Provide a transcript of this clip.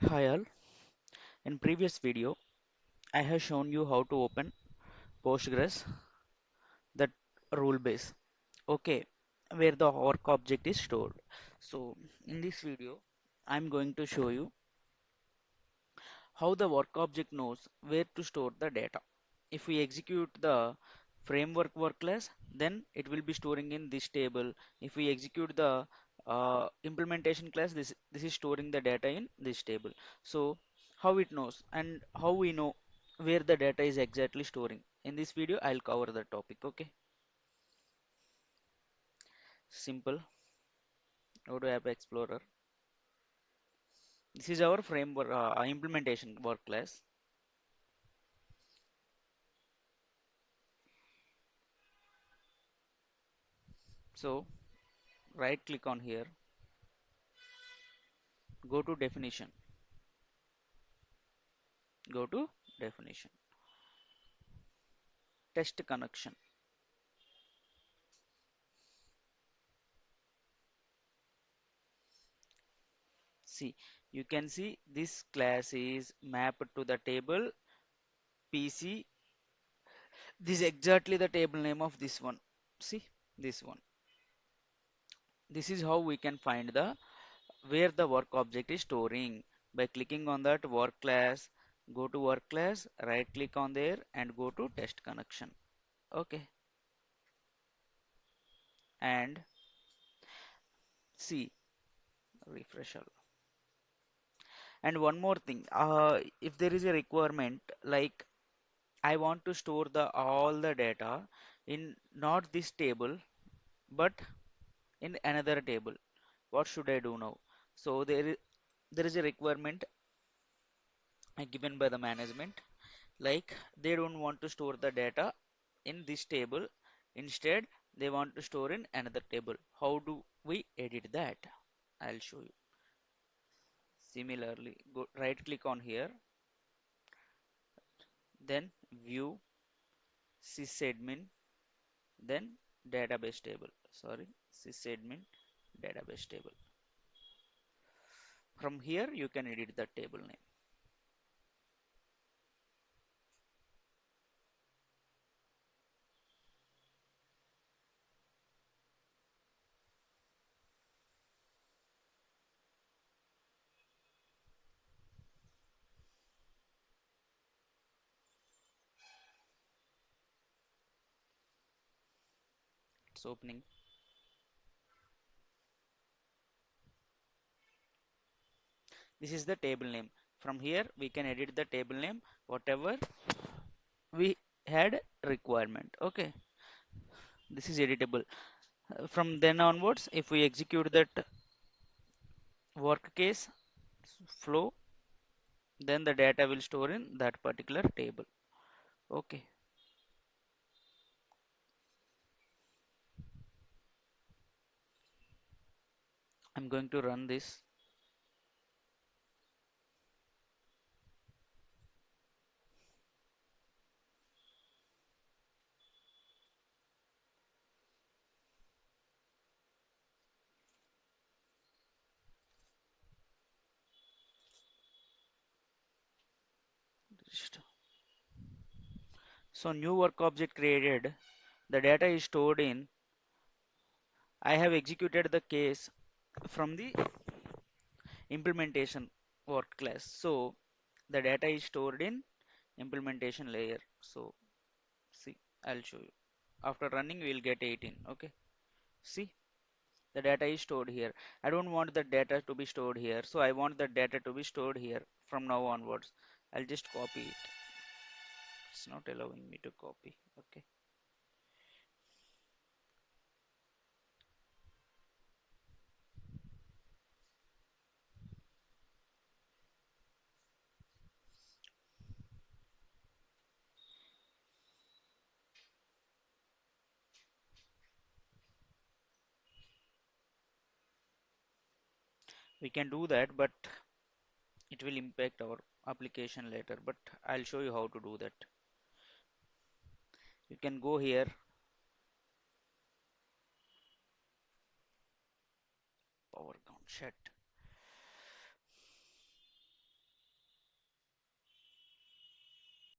Hi all. In previous video, I have shown you how to open Postgres, that rule base, okay, where the work object is stored. So in this video, I'm going to show you how the work object knows where to store the data. If we execute the framework work class, then it will be storing in this table. If we execute the implementation class, this is storing the data in this table. So how it knows and how we know where the data is exactly storing. In this video, I'll cover the topic. Okay, simple. Go to App Explorer. This is our framework implementation work class. So right click on here, go to definition, go to definition, test connection. See, you can see this class is mapped to the table PC. This is exactly the table name of this one. See, this one. This is how we can find the where the work object is storing by clicking on that work class. Go to work class, right click on there and go to test connection. Okay, and see, refresh all. And one more thing, if there is a requirement like I want to store the all the data in not this table but in another table. What should I do now? So there is a requirement given by the management, like they don't want to store the data in this table. Instead, they want to store in another table. How do we edit that? I'll show you. Similarly, go right click on here, then view sysadmin, then database table. Sorry, sysadmin database table. From here, you can edit the table name. It's opening. This is the table name. From here, we can edit the table name, whatever we had requirement. Okay, this is editable. From then onwards, if we execute that work case flow, then the data will store in that particular table. Okay, I'm going to run this. So new work object created. The data is stored in. I have executed the case from the implementation work class. So the data is stored in implementation layer. So see, I'll show you. After running, we will get 18. Okay. See, the data is stored here. I don't want the data to be stored here. So I want the data to be stored here from now onwards. I'll just copy it. It's not allowing me to copy. Okay. We can do that, but it will impact our application later. But I'll show you how to do that. You can go here, power count set.